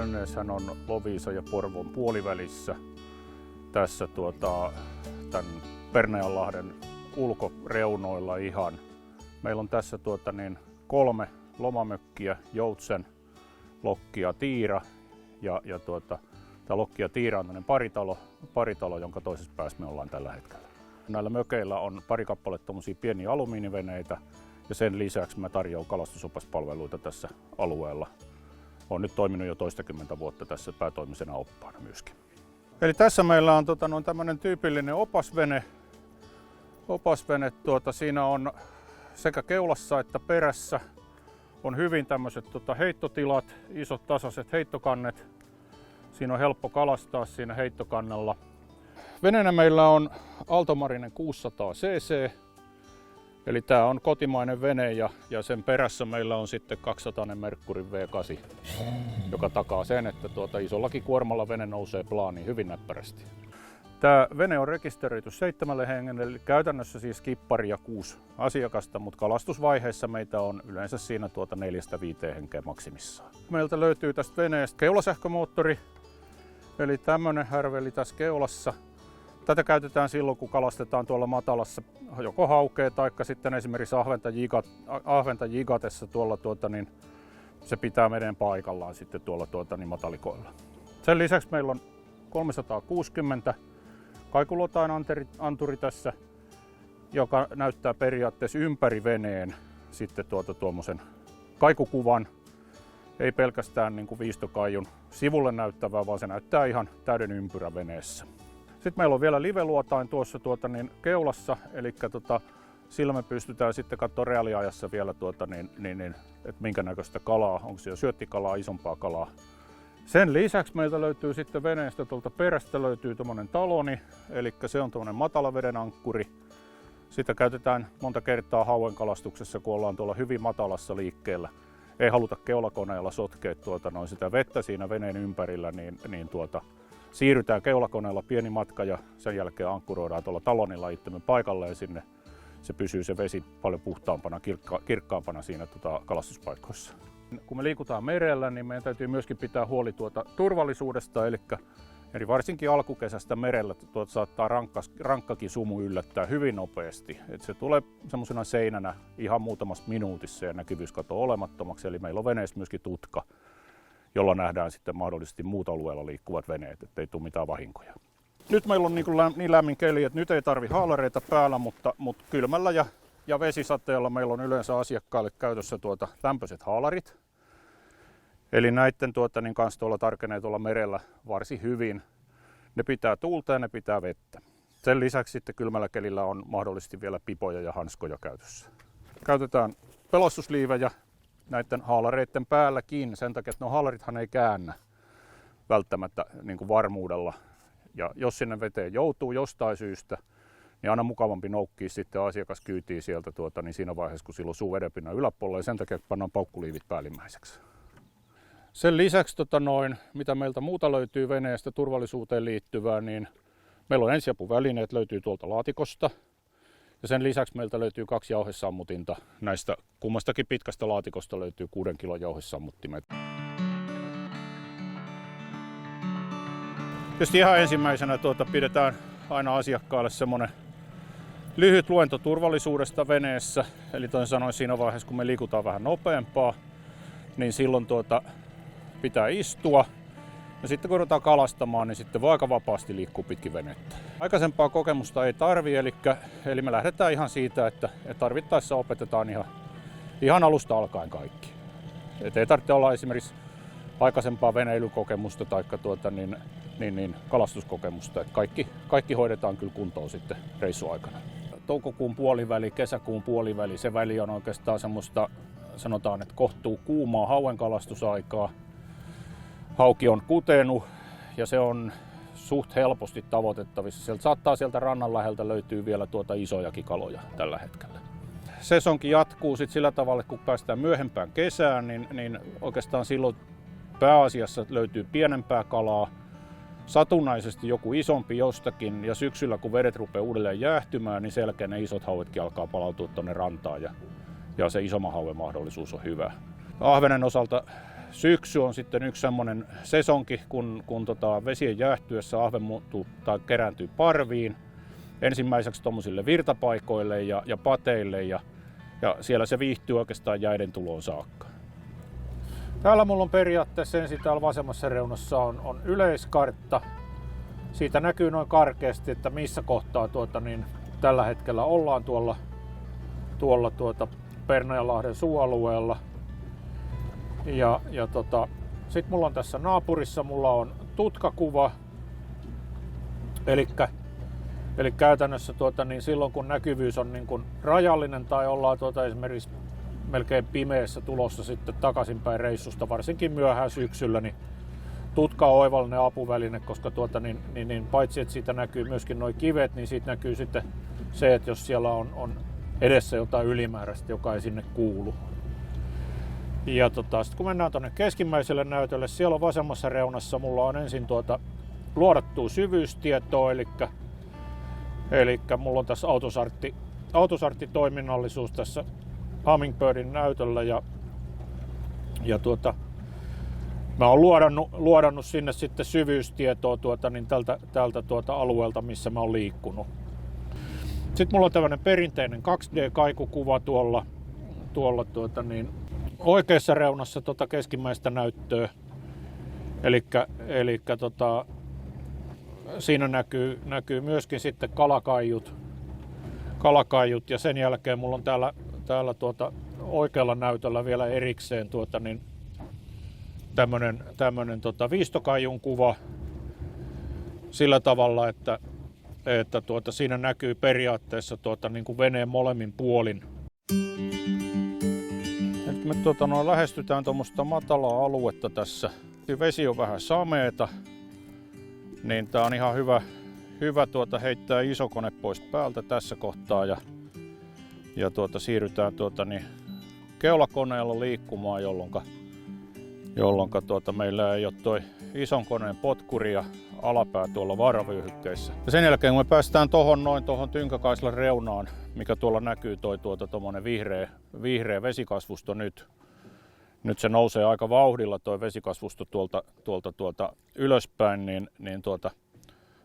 Mölneeshän on Loviisan ja Porvoon puolivälissä tässä tämän Pernajanlahden ulkoreunoilla ihan. Meillä on tässä 3 lomamökkiä, Joutsen, Lokki ja Tiira. Tämä Lokki ja Tiira on paritalo, jonka toisessa päässä me ollaan tällä hetkellä. Näillä mökeillä on pari kappaletta pieniä alumiiniveneitä ja sen lisäksi mä tarjoan kalastusopaspalveluita tässä alueella. Olen nyt toiminut jo toistakymmentä vuotta tässä päätoimisena oppaana myöskin. Eli tässä meillä on tämmöinen tyypillinen opasvene. Siinä on sekä keulassa että perässä on hyvin tämmöiset heittotilat, isot tasaiset heittokannet. Siinä on helppo kalastaa siinä heittokannella. Veneenä meillä on Aaltomarinen 600 cc, eli tämä on kotimainen vene ja sen perässä meillä on sitten 200 Mercury V8, joka takaa sen, että isollakin kuormalla vene nousee plaaniin hyvin näppärästi. Tämä vene on rekisteröity 7 hengelle, eli käytännössä siis kippari ja 6 asiakasta, mutta kalastusvaiheessa meitä on yleensä siinä 4-5 henkeä maksimissaan. Meiltä löytyy tästä veneestä keulasähkömoottori, eli tämmöinen härveli tässä keulassa. Tätä käytetään silloin, kun kalastetaan tuolla matalassa joko haukea tai sitten esimerkiksi ahventa jigatessa tuolla se pitää meren paikallaan sitten tuolla matalikoilla. Sen lisäksi meillä on 360 kaikuluotain anturi tässä, joka näyttää periaatteessa ympäri veneen sitten tuommoisen kaikukuvan. Ei pelkästään niin kuin viistokaijun sivulle näyttävää, vaan se näyttää ihan täyden ympyrä veneessä. Sitten meillä on vielä live-luotain tuossa keulassa, eli sillä me pystytään sitten katsoa reaaliajassa vielä, että minkä näköistä kalaa, onko siellä syöttikalaa, isompaa kalaa. Sen lisäksi meiltä löytyy sitten veneestä tuolta perästä löytyy tommonen taloni, eli se on tommonen matalaveden ankkuri. Sitä käytetään monta kertaa hauenkalastuksessa, kun ollaan tuolla hyvin matalassa liikkeellä. Ei haluta keulakoneella sotkea sitä vettä siinä veneen ympärillä, siirrytään keulakoneella pieni matka ja sen jälkeen ankkuroidaan tuolla talonilla itsemme paikalle ja sinne se pysyy se vesi paljon puhtaampana, kirkkaampana siinä kalastuspaikoissa. Kun me liikutaan merellä, niin meidän täytyy myöskin pitää huoli turvallisuudesta, eli varsinkin alkukesästä merellä saattaa rankkakin sumu yllättää hyvin nopeasti. Se tulee semmoisena seinänä ihan muutamassa minuutissa ja näkyvyys katoaa olemattomaksi, eli meillä on veneessä myöskin tutka, jolla nähdään sitten mahdollisesti muut alueella liikkuvat veneet, ettei tule mitään vahinkoja. Nyt meillä on niin lämmin keli, että nyt ei tarvi haalareita päällä, mutta kylmällä ja vesisateella meillä on yleensä asiakkaille käytössä lämpöiset haalarit. Eli näiden kanssa tuolla tarkenee tuolla merellä varsin hyvin. Ne pitää tuulta ja ne pitää vettä. Sen lisäksi sitten kylmällä kelillä on mahdollisesti vielä pipoja ja hanskoja käytössä. Käytetään pelastusliivejä näiden haalareiden päälläkin sen takia, että haalarithan ei käännä välttämättä varmuudella. Ja jos sinne veteen joutuu jostain syystä, niin aina mukavampi noukkia sitten asiakas kyytiin sieltä niin siinä vaiheessa, kun silloin suu vedenpinnan yläpuolella ja sen takia pannaan paukkuliivit päällimmäiseksi. Sen lisäksi, mitä meiltä muuta löytyy veneestä turvallisuuteen liittyvää, niin meillä on ensiapuvälineet löytyy tuolta laatikosta. Ja sen lisäksi meiltä löytyy 2 jauhesammutinta. Näistä kummastakin pitkästä laatikosta löytyy 6 kilon jauhesammuttimet. Tietysti ihan ensimmäisenä pidetään aina asiakkaalle semmoinen lyhyt luento turvallisuudesta veneessä. Eli toisin sanoen siinä vaiheessa, kun me liikutaan vähän nopeampaa, niin silloin pitää istua. Ja sitten kun ruvetaan kalastamaan, niin sitten voi aika vapaasti liikkuu pitkin venettä. Aikaisempaa kokemusta ei tarvi, eli me lähdetään ihan siitä, että tarvittaessa opetetaan ihan alusta alkaen kaikki. Et ei tarvitse olla esimerkiksi aikaisempaa veneilykokemusta tai kalastuskokemusta. Et kaikki hoidetaan kyllä kuntoon sitten reissuaikana. Toukokuun puoliväli, kesäkuun puoliväli, se väli on oikeastaan semmoista, sanotaan, että kohtuu kuumaa hauenkalastusaikaa. Hauki on kutenut ja se on suht helposti tavoitettavissa. Sieltä rannan läheltä löytyy vielä isojakin kaloja tällä hetkellä. Sesonki jatkuu sitten sillä tavalla, kun päästään myöhempään kesään, niin oikeastaan silloin pääasiassa löytyy pienempää kalaa. Satunnaisesti joku isompi jostakin ja syksyllä kun vedet rupeaa uudelleen jäähtymään, niin selkeä ne isot hauetkin alkaa palautua tuonne rantaan ja se isomman hauen mahdollisuus on hyvä. Ahvenen osalta syksy on sitten yksi semmoinen sesonki, kun vesien jäähtyessä ahven kerääntyy parviin. Ensimmäiseksi tuommoisille virtapaikoille ja pateille ja siellä se viihtyy oikeastaan jäiden tuloon saakka. Täällä mulla on periaatteessa ensin täällä vasemmassa reunassa on yleiskartta. Siitä näkyy noin karkeasti, että missä kohtaa tällä hetkellä ollaan tuolla Pernajanlahden suualueella. Sitten mulla on tässä naapurissa mulla on tutkakuva. Eli käytännössä silloin kun näkyvyys on niin kuin rajallinen tai ollaan esimerkiksi melkein pimeässä tulossa sitten takaisinpäin reissusta, varsinkin myöhään syksyllä, niin tutka on oivallinen apuväline, koska paitsi että siitä näkyy myöskin nuo kivet, niin siitä näkyy sitten se, että jos siellä on edessä jotain ylimääräistä, joka ei sinne kuulu. Ja sitten kun mennään tuonne keskimmäiselle näytölle, siellä on vasemmassa reunassa mulla on ensin luodattua syvyystietoa, eli mulla on tässä autosarttitoiminnallisuus tässä Hummingbirdin näytöllä ja mä oon luodannut sinne sitten syvyystietoa tältä alueelta, missä mä oon liikkunut. Sitten mulla on tämmönen perinteinen 2D-kaikukuva tuolla oikeassa reunassa keskimmäistä näyttöä. Elikkä siinä näkyy myöskin sitten kalakaiut ja sen jälkeen mulla on täällä oikealla näytöllä vielä erikseen tämmönen viistokaijun kuva sillä tavalla, että siinä näkyy periaatteessa niin kuin veneen molemmin puolin. Nyt me lähestytään tuommoista matalaa aluetta tässä. Vesi on vähän sameeta, niin tää on ihan hyvä heittää isokone pois päältä tässä kohtaa ja siirrytään keulakoneella liikkumaan, jolloin meillä ei ole toi ison koneen potkuri ja alapää tuolla vaaravyöhykkeissä. Ja sen jälkeen kun me päästään tuohon Tynkäkaislan reunaan, mikä tuolla näkyy tuommoinen vihreä vesikasvusto nyt. Nyt se nousee aika vauhdilla tuo vesikasvusto tuolta ylöspäin, niin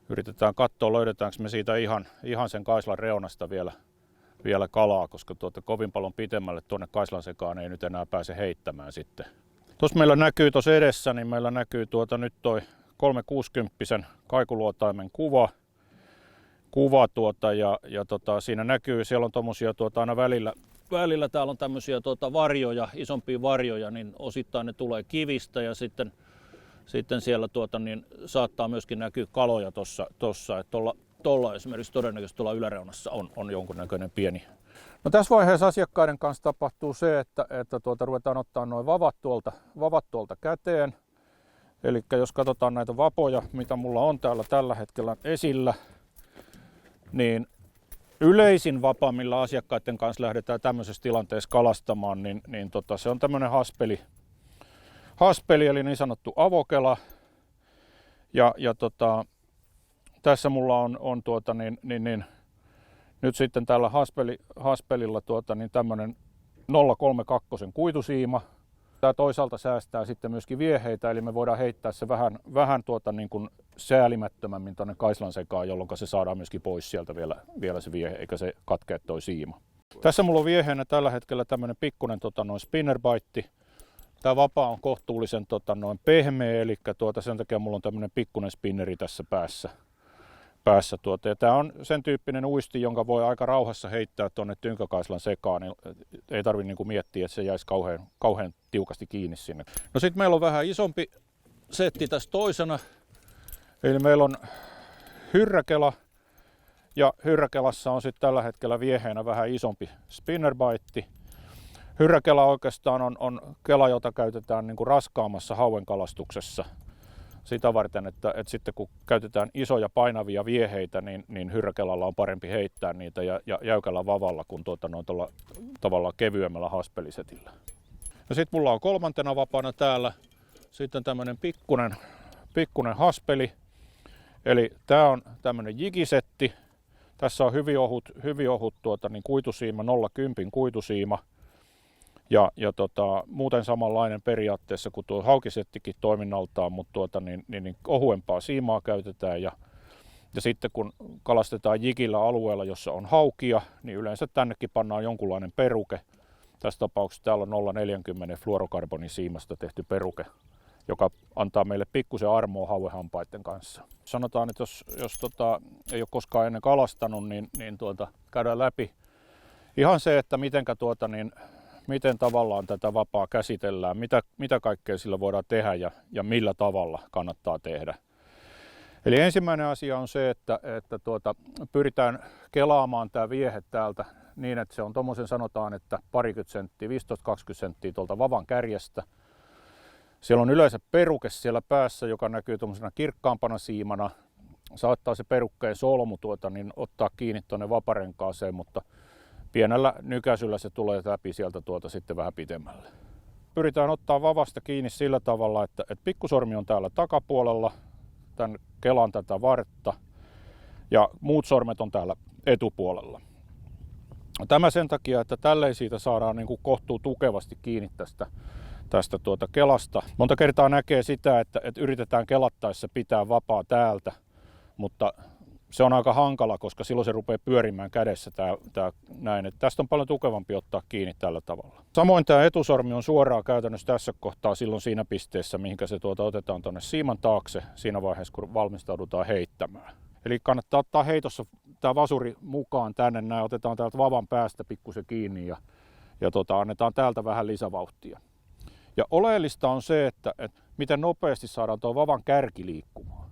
yritetään katsoa löydetäänkö me siitä ihan sen kaislan reunasta vielä kalaa, koska kovin paljon pitemmälle tuonne kaislan sekaan ei nyt enää pääse heittämään sitten. Tuossa meillä näkyy tuossa edessä, niin meillä näkyy nyt toi 360 kaikuluotaimen kuva siinä näkyy, siellä on tommosia aina välillä täällä on tämmöisiä varjoja, isompia varjoja, niin osittain ne tulee kivistä ja sitten siellä saattaa myöskin näkyä kaloja tossa, että tuolla esimerkiksi todennäköisesti tuolla yläreunassa on jonkunnäköinen pieni. No tässä vaiheessa asiakkaiden kanssa tapahtuu se, että ruvetaan ottaa nuo vavat tuolta käteen. Eli jos katsotaan näitä vapoja, mitä mulla on täällä tällä hetkellä esillä, niin yleisin vapa, millä asiakkaiden kanssa lähdetään tämmöisessä tilanteessa kalastamaan, niin se on tämmöinen haspeli eli niin sanottu avokela. Ja tässä mulla on nyt sitten tällä haspelilla tämmöinen 032 kuitusiima. Tämä toisaalta säästää sitten myöskin vieheitä, eli me voidaan heittää se vähän niin kuin säälimättömämmin tuonne kaislan sekaan, jolloin se saadaan myöskin pois sieltä vielä se viehe, eikä se katkea toi siima. Tässä mulla on vieheenä tällä hetkellä tämmöinen pikkunen spinnerbite. Tämä vapaa on kohtuullisen pehmeä, eli sen takia mulla on tämmöinen pikkunen spinneri tässä päässä. Ja tämä on sen tyyppinen uisti, jonka voi aika rauhassa heittää tuonne Tynkäkaislan sekaan, niin ei tarvitse niinku miettiä, että se jäisi kauhean tiukasti kiinni sinne. No sitten meillä on vähän isompi setti tässä toisena, eli meillä on hyrräkela, ja hyrräkelassa on sitten tällä hetkellä vieheenä vähän isompi spinnerbite. Hyrräkela oikeastaan on kela, jota käytetään niinku raskaammassa hauenkalastuksessa. Sitä varten, että sitten kun käytetään isoja painavia vieheitä, niin hyrräkelalla on parempi heittää niitä ja jäykällä vavalla kuin tuolla tavallaan kevyemmällä haspelisetillä. Ja sitten mulla on kolmantena vapaana täällä sitten tämmönen pikkunen haspeli. Eli tää on tämmönen jigisetti. Tässä on hyvin ohut kuitusiima, 0,10 kuitusiima. Muuten samanlainen periaatteessa kuin tuo haukisettikin toiminnaltaan, mutta niin ohuempaa siimaa käytetään ja sitten kun kalastetaan jikillä alueella, jossa on haukia, niin yleensä tännekin pannaan jonkunlainen peruke. Tässä tapauksessa täällä on 0,40 fluorokarbonisiimasta tehty peruke, joka antaa meille pikkusen armoa hauehampaiden kanssa. Sanotaan, että jos ei ole koskaan ennen kalastanut, niin käydään läpi ihan se, että miten tavallaan tätä vapaa käsitellään, mitä kaikkea sillä voidaan tehdä ja millä tavalla kannattaa tehdä. Eli ensimmäinen asia on se, että pyritään kelaamaan tämä viehe täältä niin, että se on tuommoisen sanotaan, että parikymmentä senttiä, 15-20 senttiä tuolta vavan kärjestä. Siellä on yleensä peruke siellä päässä, joka näkyy tuommoisena kirkkaampana siimana. Saattaa se perukkeen solmu ottaa kiinni tuonne vaparenkaaseen, mutta pienellä nykäisyllä se tulee läpi sieltä sitten vähän pitemmälle. Pyritään ottaa vavasta kiinni sillä tavalla, että pikkusormi on täällä takapuolella, tämän kelan tätä vartta, ja muut sormet on täällä etupuolella. Tämä sen takia, että tälleen siitä saadaan niin kuin kohtuu tukevasti kiinni tästä kelasta. Monta kertaa näkee sitä, että yritetään kelattaessa pitää vapaa täältä, mutta se on aika hankala, koska silloin se rupeaa pyörimään kädessä näin. Että tästä on paljon tukevampi ottaa kiinni tällä tavalla. Samoin tämä etusormi on suoraan käytännössä tässä kohtaa silloin siinä pisteessä, mihinkä se otetaan tuonne siiman taakse siinä vaiheessa, kun valmistaudutaan heittämään. Eli kannattaa ottaa heitossa tämä vasuri mukaan tänne, näin otetaan täältä vavan päästä pikkusen kiinni ja annetaan täältä vähän lisävauhtia. Ja oleellista on se, että miten nopeasti saadaan tuo vavan kärki liikkumaan.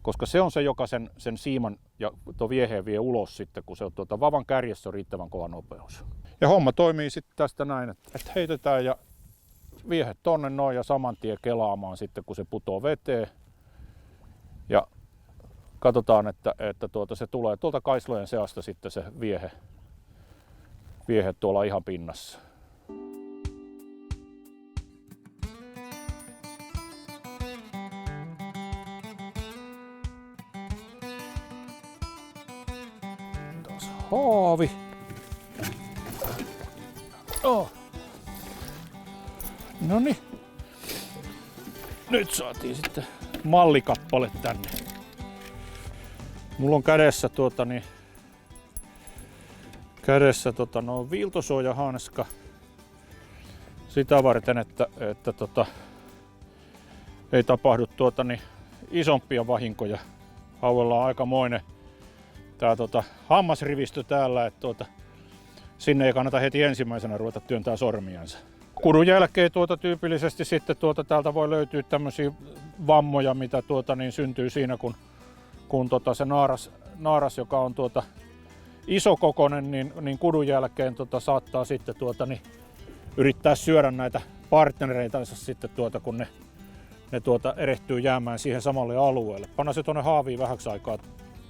Koska se on se, joka sen siiman ja tuo vieheen vie ulos sitten, kun se on vavan kärjessä on riittävän kova nopeus. Ja homma toimii sitten tästä näin, että heitetään ja viehe tonne noin ja saman tien kelaamaan sitten, kun se putoo veteen. Ja katsotaan, että se tulee tuolta kaislojen seasta sitten se viehe tuolla ihan pinnassa. Taas haavi. Oh. Noniin. Nyt saatiin sitten mallikappale tänne. Mulla on kädessä viiltosuojahanska sitä varten, että ei tapahdu isompia vahinkoja. Hauella on aikamoinen tää hammasrivistö täällä, että sinne ei kannata heti ensimmäisenä ruveta työntää sormiansa. Kudun jälkeen tyypillisesti sitten täältä voi löytyä tämmöisiä vammoja, mitä syntyy siinä, kun se naaras, joka on isokokoinen, niin kudun jälkeen saattaa sitten yrittää syödä näitä partnereitansa sitten kun ne erehtyy jäämään siihen samalle alueelle. Panna se tuonne haaviin vähäksi aikaa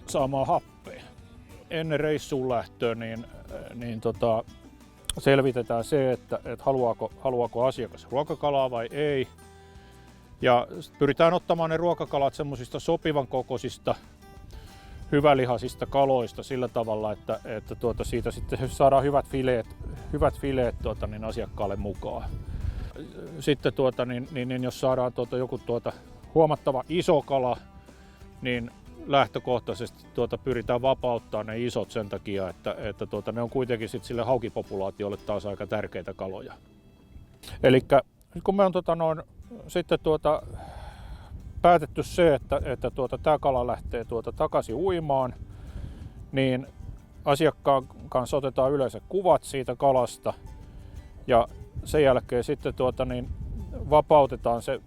saamaan happea. Ennen reissuun lähtöä niin selvitetään se, että haluaako asiakas ruokakalaa vai ei. Ja pyritään ottamaan ne ruokakalat semmoisista sopivan kokoisista, hyvälihaisista kaloista sillä tavalla, että siitä sitten saadaan hyvät fileet asiakkaalle mukaan. Sitten jos saadaan joku huomattava iso kala, niin lähtökohtaisesti pyritään vapauttaa ne isot sen takia, että ne on kuitenkin sit sille haukipopulaatiolle taas aika tärkeitä kaloja. Elikkä kun me on sitten päätetty se, että tämä kala lähtee takaisin uimaan, niin asiakkaan kanssa otetaan yleensä kuvat siitä kalasta ja sen jälkeen sitten vapautetaan se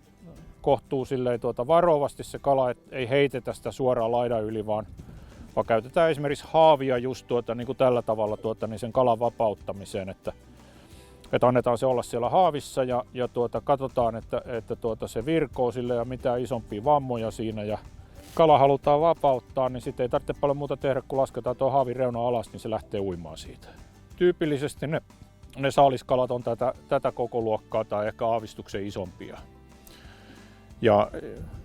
kohtuu silleen varovasti se kala, että ei heitetä sitä suoraan laidan yli, vaan käytetään esimerkiksi haavia just niin kuin tällä tavalla niin sen kalan vapauttamiseen, että annetaan se olla siellä haavissa ja katsotaan, että se virkoo sille ja mitään isompia vammoja siinä ja kala halutaan vapauttaa, niin sitten ei tarvitse paljon muuta tehdä, kun lasketaan tuo haavin reuna alas, niin se lähtee uimaan siitä. Tyypillisesti ne saaliskalat on tätä koko luokkaa tai ehkä aavistuksen isompia. Ja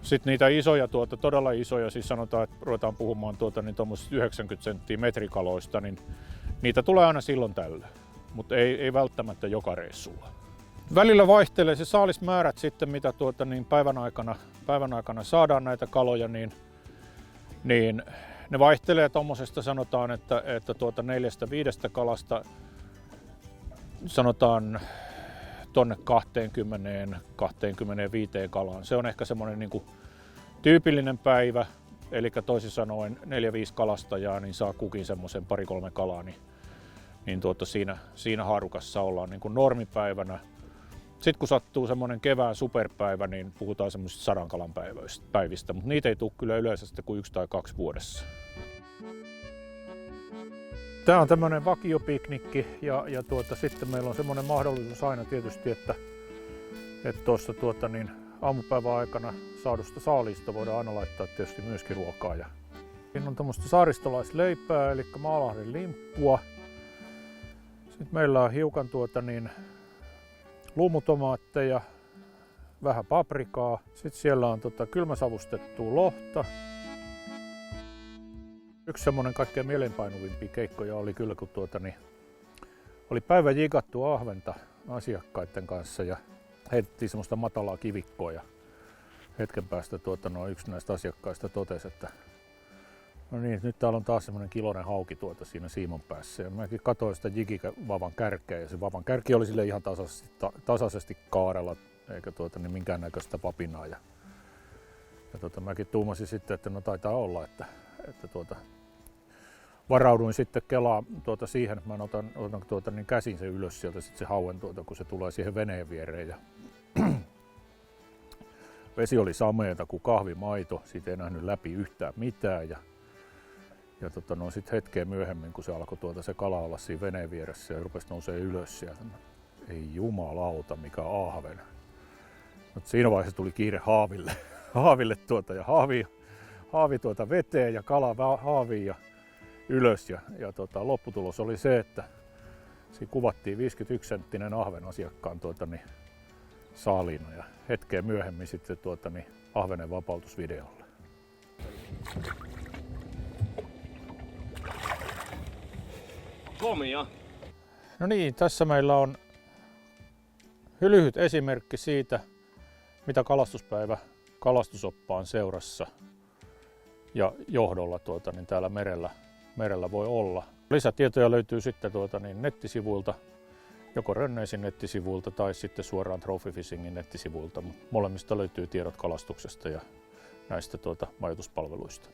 sitten niitä isoja, todella isoja, siis sanotaan, että ruvetaan puhumaan niin 90 senttiä metrikaloista, niin niitä tulee aina silloin tällöin. mutta ei välttämättä joka reissulla. Välillä vaihtelee se saalismäärät sitten, mitä päivän aikana saadaan näitä kaloja, niin ne vaihtelee tommosesta, sanotaan, että 4-5 kalasta sanotaan tonne 20-25 kalaan. Se on ehkä semmoinen niin kuin tyypillinen päivä, eli toisin sanoen 4-5 kalastajaa, niin saa kukin semmoisen 2-3 kalaa, niin siinä haarukassa ollaan niin kuin normipäivänä. Sitten kun sattuu semmoinen kevään superpäivä, niin puhutaan semmoisista 100 kalan päivistä, mutta niitä ei tule kyllä yleensä sitten kuin 1 tai 2 vuodessa. Tämä on tämmöinen vakiopiknikki ja sitten meillä on semmoinen mahdollisuus aina tietysti, että tuossa aamupäivän aikana saadusta saaliista voidaan aina laittaa tietysti myöskin ruokaa. Ja siinä on tämmöistä saaristolaisleipää, eli Maalahden limppua. Sitten meillä on hiukan luumutomaatteja, vähän paprikaa. Sitten siellä on kylmäsavustettua lohta. Yksi semmoinen kaikkein mielenpainuvimpia keikkoja oli kyllä, kun oli päivä jigattu ahventa asiakkaiden kanssa ja heitettiin semmoista matalaa kivikkoa. Ja hetken päästä yksi näistä asiakkaista totesi, että no niin, nyt täällä on taas semmoinen kiloinen hauki siinä siimon päässä. Ja mäkin katsoin sitä jigivavan kärkeä ja se vavan kärki oli sille ihan tasaisesti kaarella eikä minkäännäköistä papinaa. Ja mäkin tuumasin sitten, että no taitaa olla, että varauduin sitten kelaa siihen, että mä otan käsin sen ylös sieltä sitten se hauen kun se tulee siihen veneen viereen. Ja vesi oli sameeta kuin kahvimaito, siitä ei nähnyt läpi yhtään mitään. Ja sitten hetkeä myöhemmin, kun se alkoi se kala olla siinä veneen vieressä ja rupesi nousee ylös sieltä. Ei jumalauta, mikä ahven. Mutta siinä vaiheessa tuli kiire haaville ja haavi veteen ja kala haaviin ja ylös. Ja lopputulos oli se, että siinä kuvattiin 51-senttinen ahven asiakkaan saaliina ja hetkeä myöhemmin sitten ahvenen vapautusvideolle. Komia. No niin, tässä meillä on lyhyt esimerkki siitä, mitä kalastuspäivä kalastusoppaan seurassa ja johdolla täällä merellä voi olla. Lisätietoja löytyy sitten nettisivuilta, joko Rönneisin nettisivuilta tai sitten suoraan Trophy Fishingin nettisivuilta. Molemmista löytyy tiedot kalastuksesta ja näistä majoituspalveluista.